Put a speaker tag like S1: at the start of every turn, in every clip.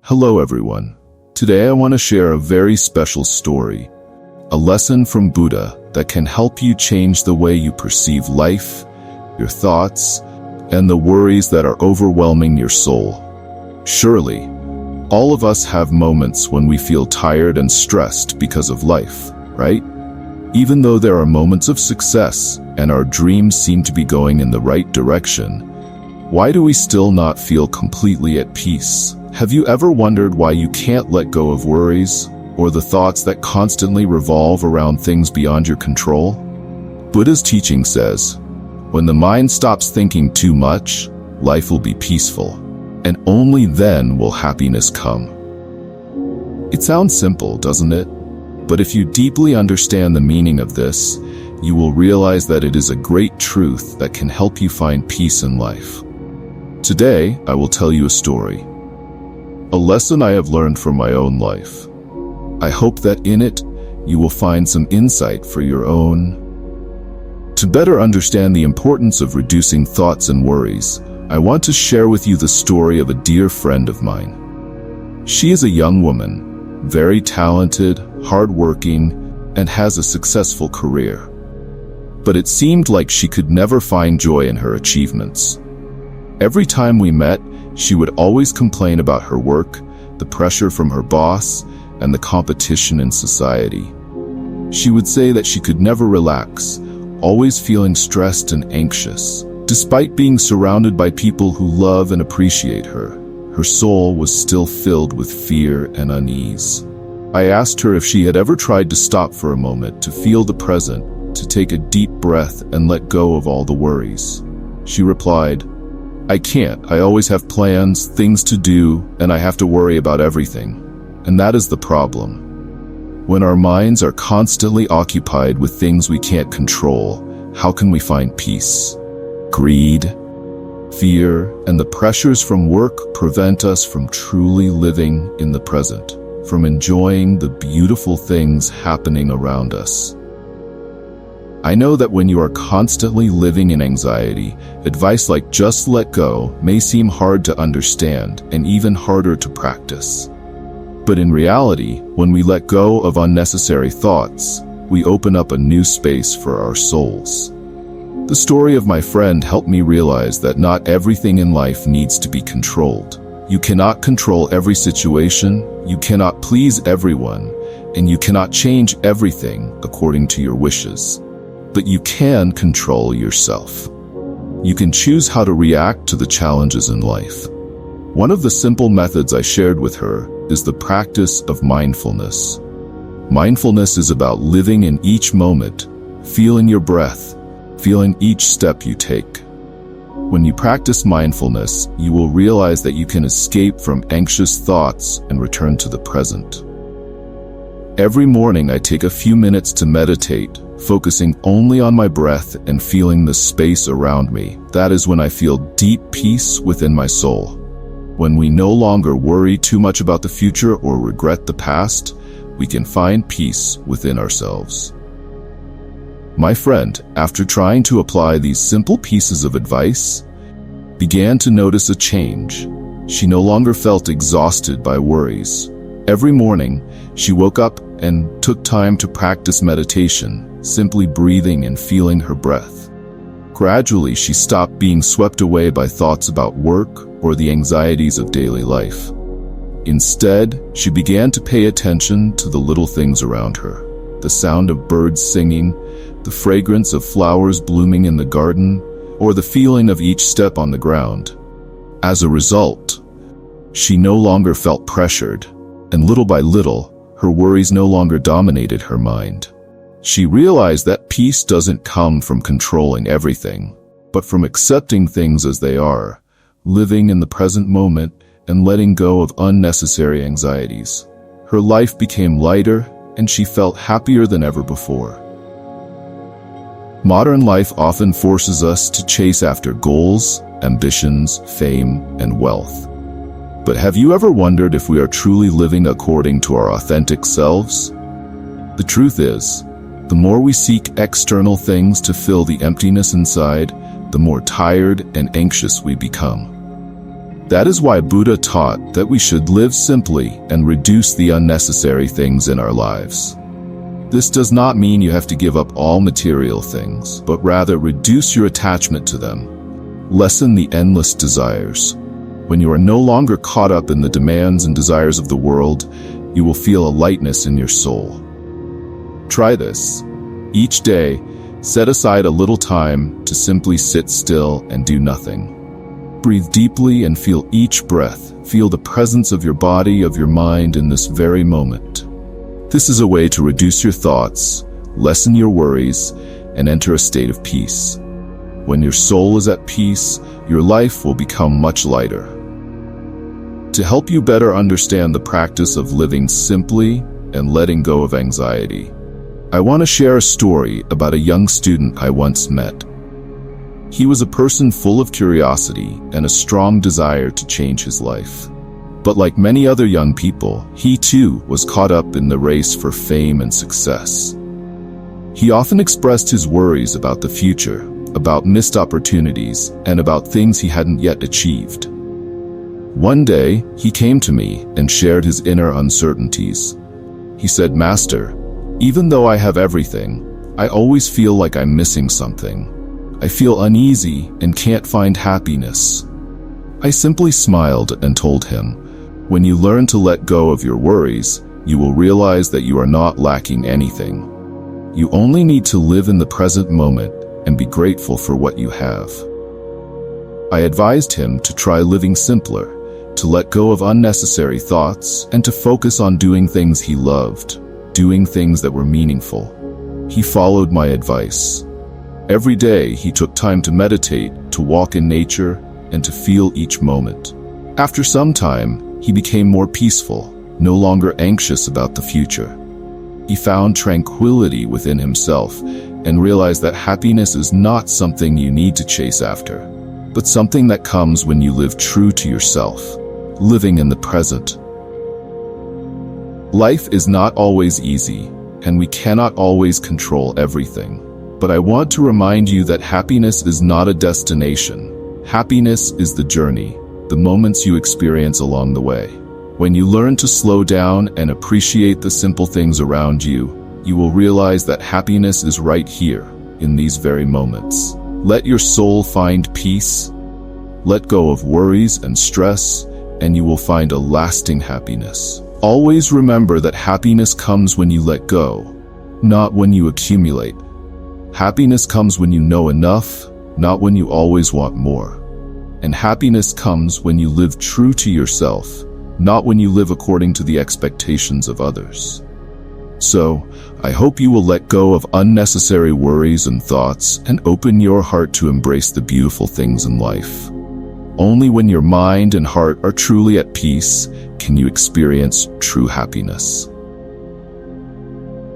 S1: Hello everyone. Today I want to share a very special story, a lesson from Buddha that can help you change the way you perceive life, your thoughts, and the worries that are overwhelming your soul. Surely, all of us have moments when we feel tired and stressed because of life, right? Even though there are moments of success and our dreams seem to be going in the right direction, why do we still not feel completely at peace? Have you ever wondered why you can't let go of worries or the thoughts that constantly revolve around things beyond your control? Buddha's teaching says, when the mind stops thinking too much, life will be peaceful, and only then will happiness come. It sounds simple, doesn't it? But if you deeply understand the meaning of this, you will realize that it is a great truth that can help you find peace in life. Today, I will tell you a story. A lesson I have learned from my own life. I hope that in it, you will find some insight for your own. To better understand the importance of reducing thoughts and worries, I want to share with you the story of a dear friend of mine. She is a young woman, very talented, hardworking, and has a successful career. But it seemed like she could never find joy in her achievements. Every time we met, she would always complain about her work, the pressure from her boss, and the competition in society. She would say that she could never relax, always feeling stressed and anxious. Despite being surrounded by people who love and appreciate her, her soul was still filled with fear and unease. I asked her if she had ever tried to stop for a moment to feel the present, to take a deep breath and let go of all the worries. She replied, "I can't. I always have plans, things to do, and I have to worry about everything. And that is the problem. When our minds are constantly occupied with things we can't control, how can we find peace? Greed, fear, and the pressures from work prevent us from truly living in the present, from enjoying the beautiful things happening around us." I know that when you are constantly living in anxiety, advice like just let go may seem hard to understand and even harder to practice. But in reality, when we let go of unnecessary thoughts, we open up a new space for our souls. The story of my friend helped me realize that not everything in life needs to be controlled. You cannot control every situation, you cannot please everyone, and you cannot change everything according to your wishes. But you can control yourself. You can choose how to react to the challenges in life. One of the simple methods I shared with her is the practice of mindfulness. Mindfulness is about living in each moment, feeling your breath, feeling each step you take. When you practice mindfulness, you will realize that you can escape from anxious thoughts and return to the present. Every morning I take a few minutes to meditate, focusing only on my breath and feeling the space around me. That is when I feel deep peace within my soul. When we no longer worry too much about the future or regret the past, we can find peace within ourselves. My friend, after trying to apply these simple pieces of advice, began to notice a change. She no longer felt exhausted by worries. Every morning, she woke up and took time to practice meditation, simply breathing and feeling her breath. Gradually, she stopped being swept away by thoughts about work or the anxieties of daily life. Instead, she began to pay attention to the little things around her, the sound of birds singing, the fragrance of flowers blooming in the garden, or the feeling of each step on the ground. As a result, she no longer felt pressured, and little by little, her worries no longer dominated her mind. She realized that peace doesn't come from controlling everything, but from accepting things as they are, living in the present moment, and letting go of unnecessary anxieties. Her life became lighter, and she felt happier than ever before. Modern life often forces us to chase after goals, ambitions, fame, and wealth. But have you ever wondered if we are truly living according to our authentic selves? The truth is, the more we seek external things to fill the emptiness inside, the more tired and anxious we become. That is why Buddha taught that we should live simply and reduce the unnecessary things in our lives. This does not mean you have to give up all material things, but rather reduce your attachment to them. Lessen the endless desires. When you are no longer caught up in the demands and desires of the world, you will feel a lightness in your soul. Try this. Each day, set aside a little time to simply sit still and do nothing. Breathe deeply and feel each breath. Feel the presence of your body, of your mind in this very moment. This is a way to reduce your thoughts, lessen your worries, and enter a state of peace. When your soul is at peace, your life will become much lighter. To help you better understand the practice of living simply and letting go of anxiety, I want to share a story about a young student I once met. He was a person full of curiosity and a strong desire to change his life. But like many other young people, he too was caught up in the race for fame and success. He often expressed his worries about the future, about missed opportunities, and about things he hadn't yet achieved. One day, he came to me and shared his inner uncertainties. He said, "Master, even though I have everything, I always feel like I'm missing something. I feel uneasy and can't find happiness." I simply smiled and told him, "When you learn to let go of your worries, you will realize that you are not lacking anything. You only need to live in the present moment and be grateful for what you have." I advised him to try living simpler, to let go of unnecessary thoughts, and to focus on doing things he loved, doing things that were meaningful. He followed my advice. Every day, he took time to meditate, to walk in nature, and to feel each moment. After some time, he became more peaceful, no longer anxious about the future. He found tranquility within himself and realized that happiness is not something you need to chase after, but something that comes when you live true to yourself, living in the present. Life is not always easy, and we cannot always control everything. But I want to remind you that happiness is not a destination. Happiness is the journey, the moments you experience along the way. When you learn to slow down and appreciate the simple things around you, you will realize that happiness is right here, in these very moments. Let your soul find peace. Let go of worries and stress, and you will find a lasting happiness. Always remember that happiness comes when you let go, not when you accumulate. Happiness comes when you know enough, not when you always want more. And happiness comes when you live true to yourself, not when you live according to the expectations of others. So, I hope you will let go of unnecessary worries and thoughts and open your heart to embrace the beautiful things in life. Only when your mind and heart are truly at peace can you experience true happiness.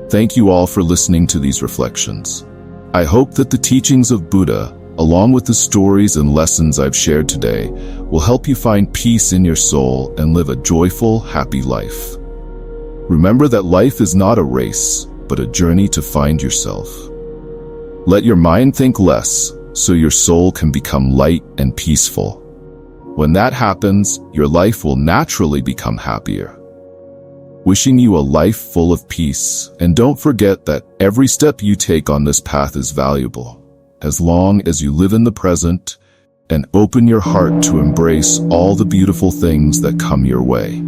S1: Thank you all for listening to these reflections. I hope that the teachings of Buddha, along with the stories and lessons I've shared today, will help you find peace in your soul and live a joyful, happy life. Remember that life is not a race, but a journey to find yourself. Let your mind think less, so your soul can become light and peaceful. When that happens, your life will naturally become happier. Wishing you a life full of peace, and don't forget that every step you take on this path is valuable, as long as you live in the present and open your heart to embrace all the beautiful things that come your way.